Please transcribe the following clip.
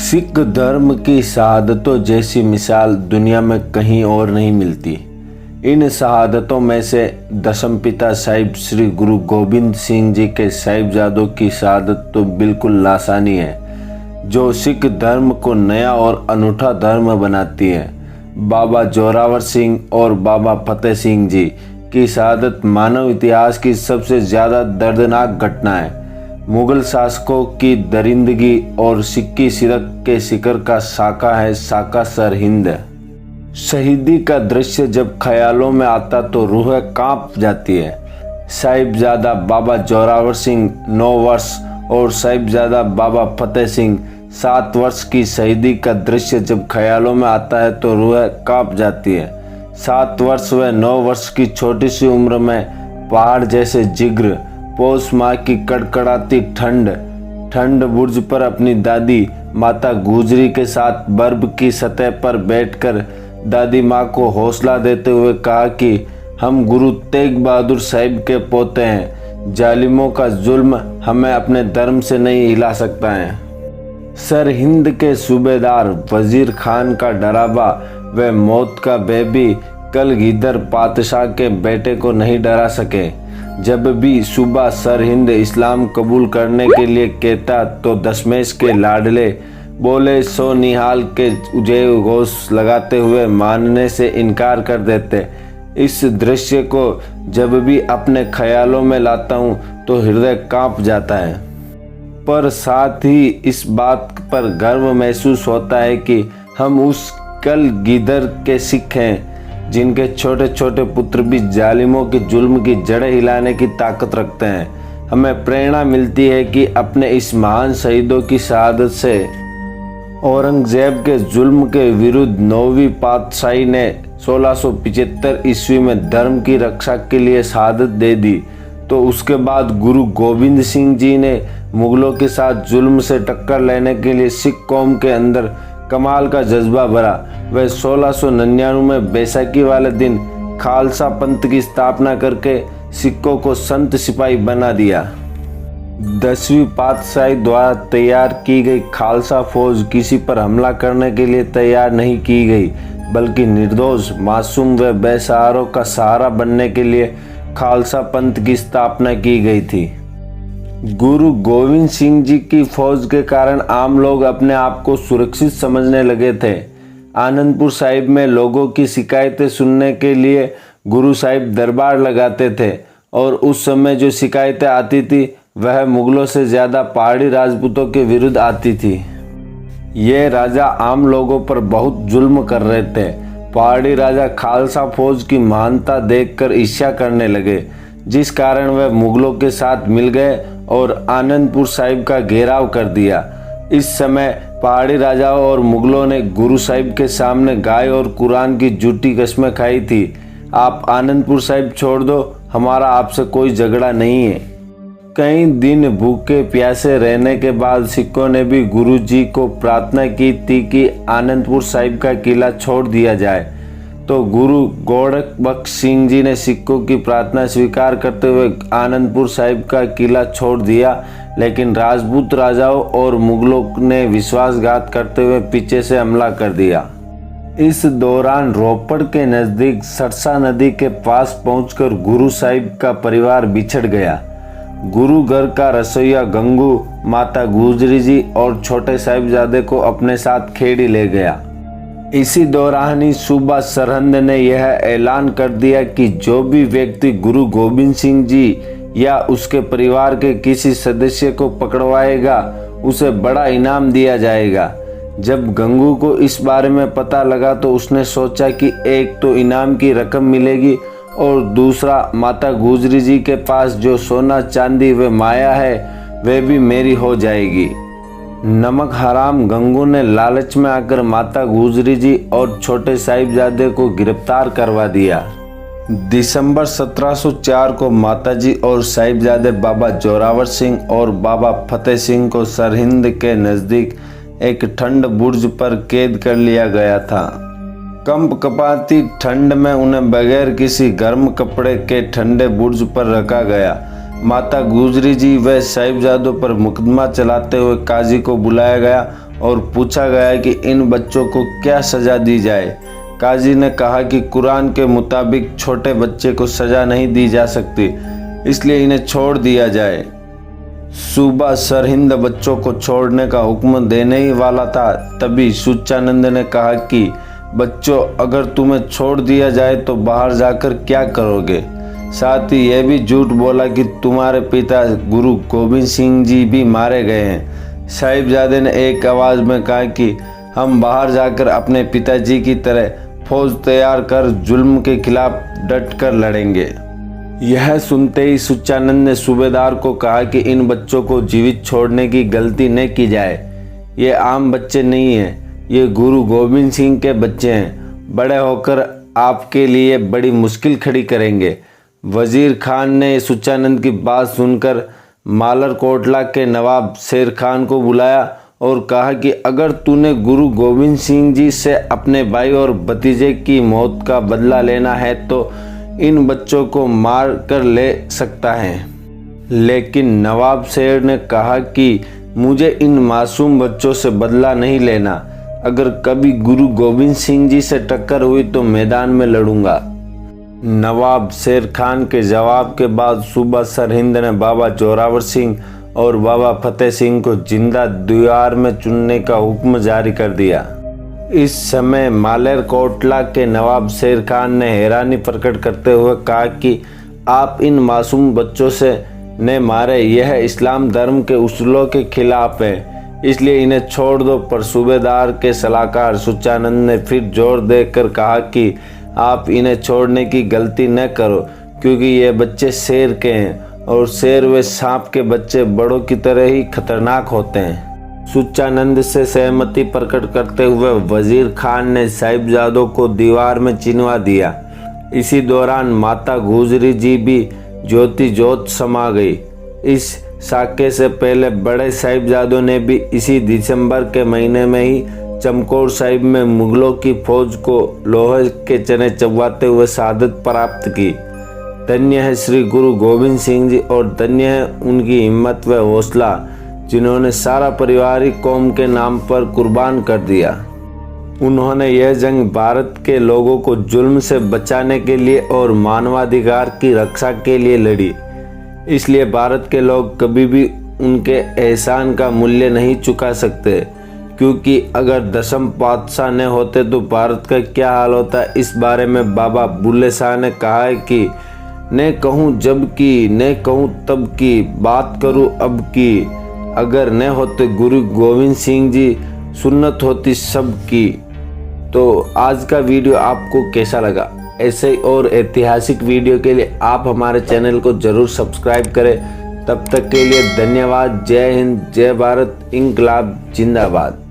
सिख धर्म की शहादतों जैसी मिसाल दुनिया में कहीं और नहीं मिलती। इन शहादतों में से दशमपिता साहिब श्री गुरु गोबिंद सिंह जी के साहिबजादों की शहादत तो बिल्कुल लासानी है, जो सिख धर्म को नया और अनूठा धर्म बनाती है। बाबा जोरावर सिंह और बाबा फतेह सिंह जी की शहादत मानव इतिहास की सबसे ज़्यादा दर्दनाक घटना है। मुगल शासकों की दरिंदगी और सिक्की सिरक के शिकर का साका है साका सरहिंद। शहीदी का दृश्य जब ख्यालों में आता तो रूह कांप जाती है। साहिबजादा बाबा जोरावर सिंह 9 वर्ष और साहिबजादा बाबा फतेह सिंह 7 वर्ष की शहीदी का दृश्य जब ख्यालों में आता है तो रूह कांप जाती है। 7 वर्ष व 9 वर्ष की छोटी सी उम्र में पहाड़ जैसे जिग्र, पौष माह की कड़कड़ाती ठंड बुर्ज पर अपनी दादी माता गुजरी के साथ बर्फ की सतह पर बैठकर दादी माँ को हौसला देते हुए कहा कि हम गुरु तेग बहादुर साहिब के पोते हैं, जालिमों का जुल्म हमें अपने धर्म से नहीं हिला सकता है। सरहिंद के सूबेदार वजीर खान का डरावा व मौत का बेबी कलगीधर पातशाह के बेटे को नहीं डरा सके। जब भी सूबा सरहिंद इस्लाम कबूल करने के लिए कहता तो दशमेश के लाडले बोले सो निहाल के जय घोष लगाते हुए मानने से इनकार कर देते। इस दृश्य को जब भी अपने ख्यालों में लाता हूँ तो हृदय कांप जाता है, पर साथ ही इस बात पर गर्व महसूस होता है कि हम उस कलगीधर के सिख हैं जिनके छोटे छोटे पुत्र भी जालिमों के जुल्म की जड़ें हिलाने की ताकत रखते हैं। हमें प्रेरणा मिलती है कि अपने इस महान शहीदों की शहादत से औरंगजेब के जुल्म के विरुद्ध 9वीं पातशाही ने 1675 ईस्वी में धर्म की रक्षा के लिए शहादत दे दी, तो उसके बाद गुरु गोबिंद सिंह जी ने मुगलों के साथ जुल्म से टक्कर लेने के लिए सिख कौम के अंदर कमाल का जज्बा भरा। वह 1699 में बैसाखी वाले दिन खालसा पंथ की स्थापना करके सिखों को संत सिपाही बना दिया। 10वीं पातशाही द्वारा तैयार की गई खालसा फौज किसी पर हमला करने के लिए तैयार नहीं की गई, बल्कि निर्दोष मासूम व बेसहारों का सहारा बनने के लिए खालसा पंथ की स्थापना की गई थी। गुरु गोविंद सिंह जी की फौज के कारण आम लोग अपने आप को सुरक्षित समझने लगे थे। आनंदपुर साहिब में लोगों की शिकायतें सुनने के लिए गुरु साहिब दरबार लगाते थे, और उस समय जो शिकायतें आती थी वह मुगलों से ज़्यादा पहाड़ी राजपूतों के विरुद्ध आती थी। ये राजा आम लोगों पर बहुत जुल्म कर रहे थे। पहाड़ी राजा खालसा फौज की महानता देखकर ईर्ष्या करने लगे, जिस कारण वह मुगलों के साथ मिल गए और आनंदपुर साहिब का घेराव कर दिया। इस समय पहाड़ी राजाओं और मुगलों ने गुरु साहिब के सामने गाय और कुरान की झूठी कसमें खाई थी। आप आनंदपुर साहिब छोड़ दो, हमारा आपसे कोई झगड़ा नहीं है। कई दिन भूखे प्यासे रहने के बाद सिखों ने भी गुरु जी को प्रार्थना की थी कि आनंदपुर साहिब का किला छोड़ दिया जाए, तो गुरु गोरख बख्श सिंह जी ने सिखों की प्रार्थना स्वीकार करते हुए आनंदपुर साहिब का किला छोड़ दिया। लेकिन राजपूत राजाओं और मुगलों ने विश्वासघात करते हुए पीछे से हमला कर दिया। इस दौरान रोपड़ के नज़दीक सरसा नदी के पास पहुंचकर गुरु साहिब का परिवार बिछड़ गया। गुरु घर का रसोइया गंगू माता गुजरी जी और छोटे साहिबजादे को अपने साथ खेड़ी ले गया। इसी दौरान ही सूबा सरहिंद ने यह ऐलान कर दिया कि जो भी व्यक्ति गुरु गोबिंद सिंह जी या उसके परिवार के किसी सदस्य को पकड़वाएगा उसे बड़ा इनाम दिया जाएगा। जब गंगू को इस बारे में पता लगा तो उसने सोचा कि एक तो इनाम की रकम मिलेगी और दूसरा माता गुजरी जी के पास जो सोना चांदी व माया है वह भी मेरी हो जाएगी। नमक हराम गंगू ने लालच में आकर माता गुजरी जी और छोटे साहिबजादे को गिरफ्तार करवा दिया। दिसंबर 1704 को माताजी और साहिबजादे बाबा जोरावर सिंह और बाबा फतेह सिंह को सरहिंद के नज़दीक एक ठंड बुर्ज पर कैद कर लिया गया था। कंपकपाती ठंड में उन्हें बगैर किसी गर्म कपड़े के ठंडे बुर्ज पर रखा गया। माता गुजरी जी व साहिबजादों पर मुकदमा चलाते हुए काजी को बुलाया गया और पूछा गया कि इन बच्चों को क्या सज़ा दी जाए। काजी ने कहा कि कुरान के मुताबिक छोटे बच्चे को सज़ा नहीं दी जा सकती, इसलिए इन्हें छोड़ दिया जाए। सूबा सरहिंद बच्चों को छोड़ने का हुक्म देने ही वाला था, तभी सूचानंद ने कहा कि बच्चों, अगर तुम्हें छोड़ दिया जाए तो बाहर जाकर क्या करोगे। साथ ही यह भी झूठ बोला कि तुम्हारे पिता गुरु गोबिंद सिंह जी भी मारे गए हैं। साहिबजादे ने एक आवाज़ में कहा कि हम बाहर जाकर अपने पिताजी की तरह फौज तैयार कर जुल्म के खिलाफ डट कर लड़ेंगे। यह सुनते ही सूचानंद ने सूबेदार को कहा कि इन बच्चों को जीवित छोड़ने की गलती न की जाए। ये आम बच्चे नहीं हैं, ये गुरु गोबिंद सिंह के बच्चे हैं। बड़े होकर आपके लिए बड़ी मुश्किल खड़ी करेंगे। वजीर खान ने सूचानंद की बात सुनकर मालरकोटला के नवाब शेर खान को बुलाया और कहा कि अगर तूने गुरु गोबिंद सिंह जी से अपने भाई और भतीजे की मौत का बदला लेना है तो इन बच्चों को मार कर ले सकता है। लेकिन नवाब शेर ने कहा कि मुझे इन मासूम बच्चों से बदला नहीं लेना। अगर कभी गुरु गोबिंद सिंह जी से टक्कर हुई तो मैदान में लड़ूंगा। नवाब शेर खान के जवाब के बाद सूबा सरहिंद ने बाबा जोरावर सिंह और बाबा फतेह सिंह को जिंदा दीवार में चुनने का हुक्म जारी कर दिया। इस समय मालेरकोटला के नवाब शेर खान ने हैरानी प्रकट करते हुए कहा कि आप इन मासूम बच्चों से ने मारे, यह इस्लाम धर्म के उसूलों के खिलाफ है, इसलिए इन्हें छोड़ दो। पर सूबेदार के सलाहकार सूचानंद ने फिर जोर देकर कहा कि आप इन्हें छोड़ने की गलती न करो, क्योंकि ये बच्चे शेर के हैं और शेर व सांप के बच्चे बड़ों की तरह ही खतरनाक होते हैं। सूचानंद से सहमति प्रकट करते हुए वजीर खान ने साहिबजादों को दीवार में चिनवा दिया। इसी दौरान माता गुजरी जी भी ज्योति ज्योत समा गई। इस साके से पहले बड़े साहिबजादों ने भी इसी दिसंबर के महीने में ही चमकौर साहिब में मुगलों की फौज को लोहे के चने चबवाते हुए शहादत प्राप्त की। धन्य है श्री गुरु गोबिंद सिंह जी और धन्य है उनकी हिम्मत व हौसला, जिन्होंने सारा पारिवारिक कौम के नाम पर कुर्बान कर दिया। उन्होंने यह जंग भारत के लोगों को जुल्म से बचाने के लिए और मानवाधिकार की रक्षा के लिए लड़ी। इसलिए भारत के लोग कभी भी उनके एहसान का मूल्य नहीं चुका सकते, क्योंकि अगर दशम पातशाह न होते तो भारत का क्या हाल होता। इस बारे में बाबा बुल्ले शाह ने कहा है कि न कहूँ जब की, न कहूँ तब की, बात करूँ अब की। अगर न होते गुरु गोविंद सिंह जी, सुन्नत होती सब की। तो आज का वीडियो आपको कैसा लगा? ऐसे ही और ऐतिहासिक वीडियो के लिए आप हमारे चैनल को जरूर सब्सक्राइब करें। तब तक के लिए धन्यवाद। जय हिंद, जय भारत, इंकलाब जिंदाबाद।